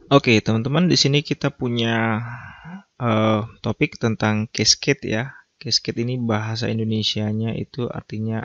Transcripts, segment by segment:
Oke, teman-teman, di sini kita punya topik tentang cascade ya. Cascade ini bahasa Indonesianya itu artinya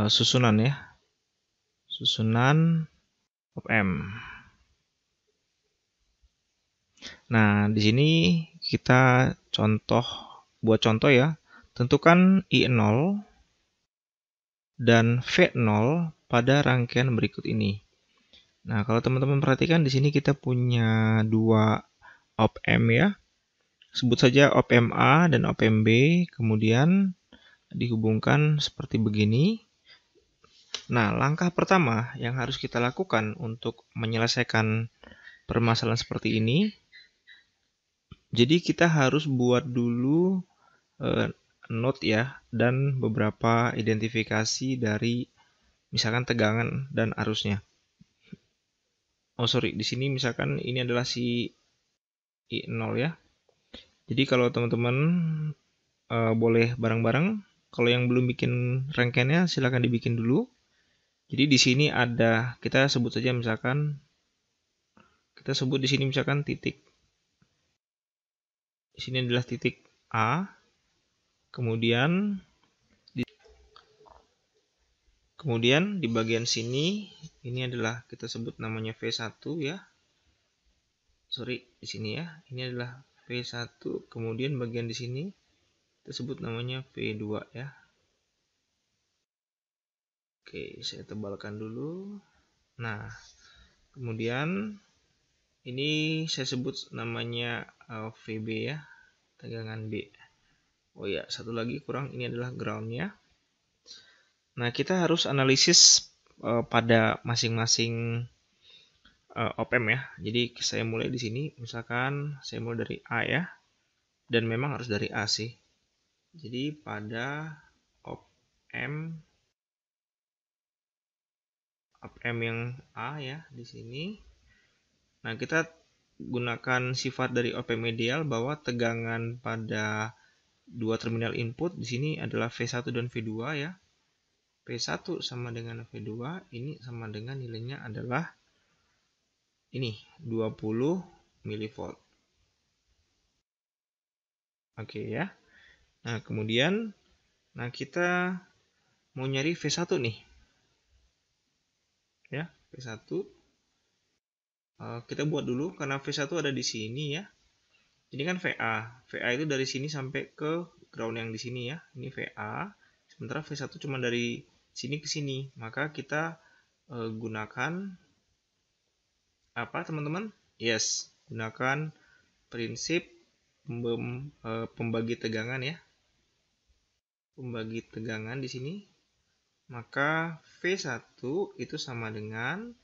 susunan ya. Susunan op amp. Nah, di sini kita buat contoh ya. Tentukan I0 dan V0 pada rangkaian berikut ini. Nah, kalau teman-teman perhatikan di sini kita punya dua op amp ya. Sebut saja op amp A dan op amp B, kemudian dihubungkan seperti begini. Nah, langkah pertama yang harus kita lakukan untuk menyelesaikan permasalahan seperti ini, jadi kita harus buat dulu note ya, dan beberapa identifikasi dari misalkan tegangan dan arusnya. Oh sorry, di sini misalkan ini adalah si I0 ya. Jadi kalau teman-teman boleh bareng-bareng, kalau yang belum bikin rangkaiannya silahkan dibikin dulu. Jadi di sini ada, kita sebut saja misalkan, kita sebut di sini misalkan titik. Di sini adalah titik A. Kemudian di bagian sini ini adalah kita sebut namanya V1 ya. Sorry, di sini ya. Ini adalah V1. Kemudian bagian di sini kita sebut namanya V2 ya. Oke, saya tebalkan dulu. Nah, kemudian ini saya sebut namanya VB ya, tegangan B. Oh ya, satu lagi kurang, ini adalah groundnya. Nah, kita harus analisis pada masing-masing op amp ya. Jadi saya mulai di sini, misalkan saya mulai dari A ya, dan memang harus dari A sih. Jadi pada op amp yang A ya di sini. Nah, kita gunakan sifat dari op amp ideal bahwa tegangan pada dua terminal input di sini adalah V1 dan V2 ya. V1 sama dengan V2, ini sama dengan nilainya adalah ini 20 mV. Oke ya. Nah, kemudian kita mau nyari V1 nih. Ya, V1 kita buat dulu karena V1 ada di sini ya. Ini kan VA. VA itu dari sini sampai ke ground yang di sini ya. Ini VA. Sementara V1 cuma dari sini ke sini. Maka kita gunakan apa, teman-teman? Yes, gunakan prinsip pembagi tegangan ya. Pembagi tegangan di sini. Maka V1 itu sama dengan,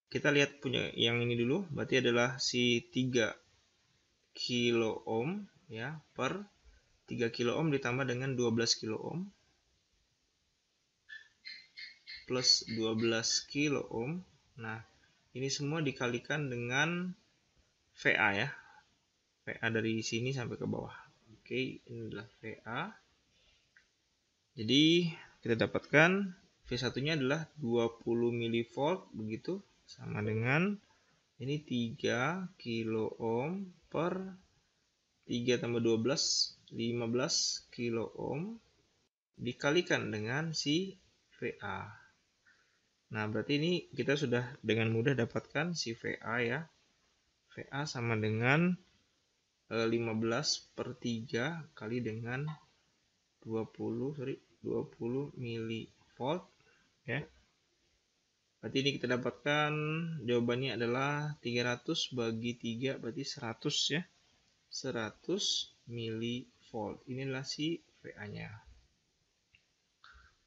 kita lihat punya yang ini dulu, berarti adalah si 3 kilo ohm ya, per 3 kilo ohm ditambah dengan 12 kilo ohm plus 12 kilo ohm. Nah, ini semua dikalikan dengan VA ya. VA dari sini sampai ke bawah. Oke, ini adalah VA. Jadi kita dapatkan V1-nya adalah 20 mV begitu, sama dengan ini 3 kilo ohm per 3 tambah 12, 15 kilo ohm dikalikan dengan si VA. Nah, berarti ini kita sudah dengan mudah dapatkan si VA ya. VA sama dengan 15 per 3 kali dengan 20 mV ya. Berarti ini kita dapatkan jawabannya adalah 300 bagi 3 berarti 100 ya. 100 mV. Ini adalah si VA-nya.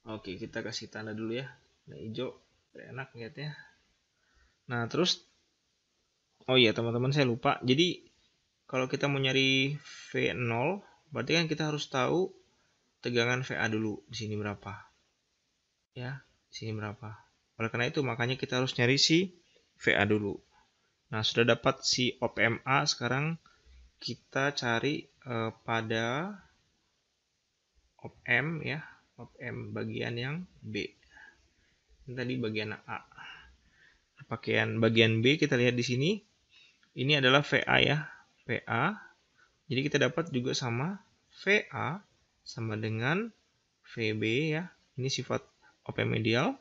Oke, kita kasih tanda dulu ya. Nah, hijau enak lihatnya. Nah, terus oh iya teman-teman, saya lupa. Jadi kalau kita mau nyari V0, berarti kan kita harus tahu tegangan VA dulu di sini berapa. Ya, di sini berapa. Oleh karena itu makanya kita harus nyari si VA dulu. Nah, sudah dapat si op amp A, sekarang kita cari pada op amp ya, op amp bagian yang B. Ini tadi bagian A. bagian B kita lihat di sini. Ini adalah VA ya, VA. Jadi kita dapat juga sama VA sama dengan VB ya. Ini sifat OPM ideal.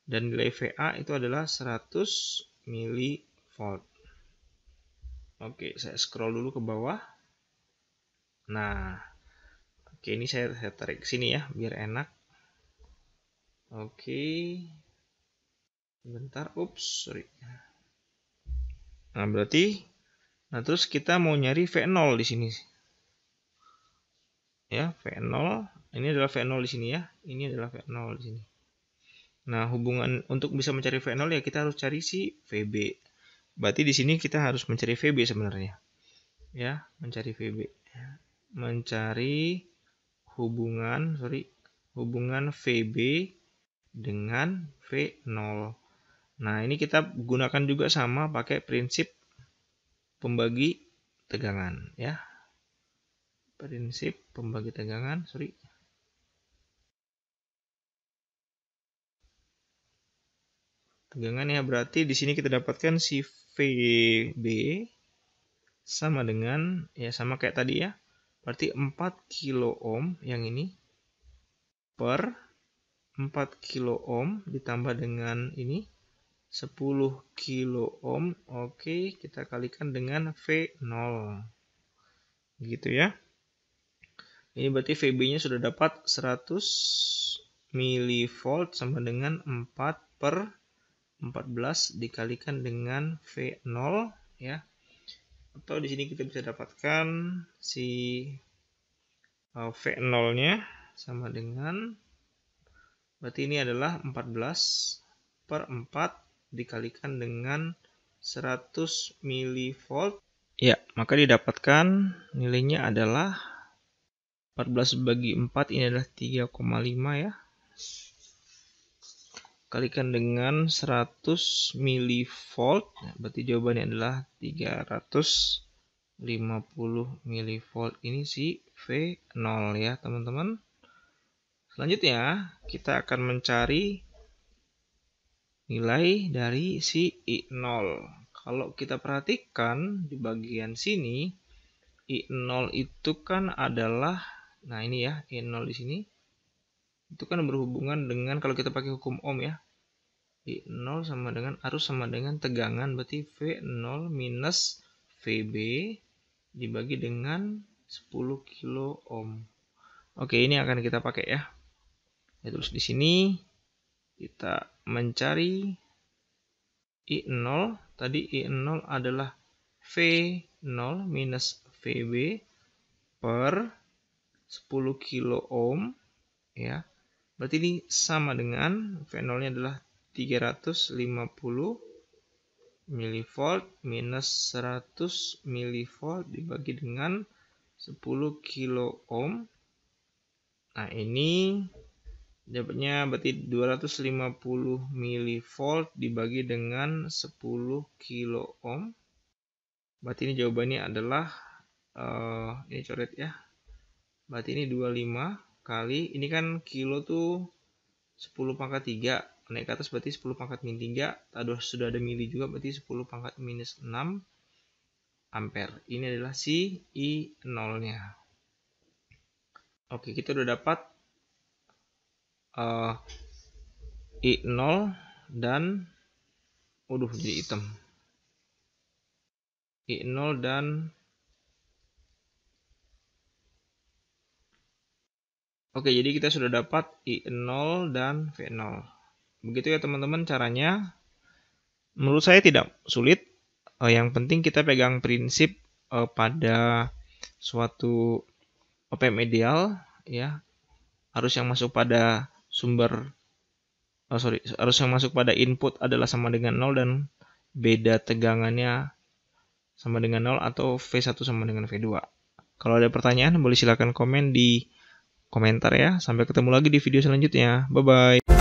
Dan nilai VA itu adalah 100 mV. Oke, saya scroll dulu ke bawah. Nah, oke, ini saya tarik ke sini ya, biar enak. Oke. Bentar, sorry. Nah, terus kita mau nyari V0 di sini. Ya, V0. Ini adalah V0 di sini ya. Ini adalah V0 di sini. Nah, hubungan untuk bisa mencari V0 ya kita harus cari si VB. Berarti di sini kita harus mencari VB sebenarnya. Ya, mencari VB. Mencari hubungan VB dengan V0. Nah, ini kita gunakan juga sama pakai prinsip pembagi tegangan ya. Prinsip pembagi tegangan, tegangan ya, berarti di sini kita dapatkan si VB sama dengan ya sama kayak tadi ya. Berarti 4 kilo ohm yang ini per 4 kilo ohm ditambah dengan ini 10 kilo ohm. Oke, kita kalikan dengan V0. Gitu ya. Ini berarti VB-nya sudah dapat 100 mV sama dengan 4 per 14 dikalikan dengan V0 ya. Atau di sini kita bisa dapatkan si V0-nya sama dengan, berarti ini adalah 14 per 4 dikalikan dengan 100 mV. Ya, maka didapatkan nilainya adalah 14 bagi 4, ini adalah 3,5 ya. Kalikan dengan 100 mV, berarti jawabannya adalah 350 mV. Ini si V0 ya teman-teman. Selanjutnya kita akan mencari nilai dari si I0. Kalau kita perhatikan di bagian sini, I0 itu kan adalah, nah ini ya, I0 di sini itu kan berhubungan dengan, kalau kita pakai hukum Ohm ya, I0 sama dengan arus sama dengan tegangan, berarti V0 minus VB dibagi dengan 10 kilo ohm. Oke, ini akan kita pakai ya. Terus di sini kita mencari I0. Tadi I0 adalah V0 minus VB per 10 kilo ohm ya. Berarti ini sama dengan V0-nya adalah 350 mV minus 100 mV dibagi dengan 10 kilo ohm. Nah, ini dapatnya berarti 250 mV dibagi dengan 10 kilo ohm. Berarti ini jawabannya adalah ini coret ya. Berarti ini 25 kali, ini kan kilo tuh 10 pangkat 3, naik ke atas berarti 10 pangkat min 3, sudah ada mili juga, berarti 10 pangkat minus 6 ampere. Ini adalah si I0 nya. Oke, kita udah dapat I0 dan jadi hitam. I0 dan oke, jadi kita sudah dapat I0 dan V0. Begitu ya teman-teman caranya. Menurut saya tidak sulit. Yang penting kita pegang prinsip pada suatu OPM ideal ya. Arus yang masuk pada arus yang masuk pada input adalah sama dengan 0 dan beda tegangannya sama dengan 0 atau V1 sama dengan V2. Kalau ada pertanyaan boleh silakan komen di komentar ya. Sampai ketemu lagi di video selanjutnya. Bye-bye.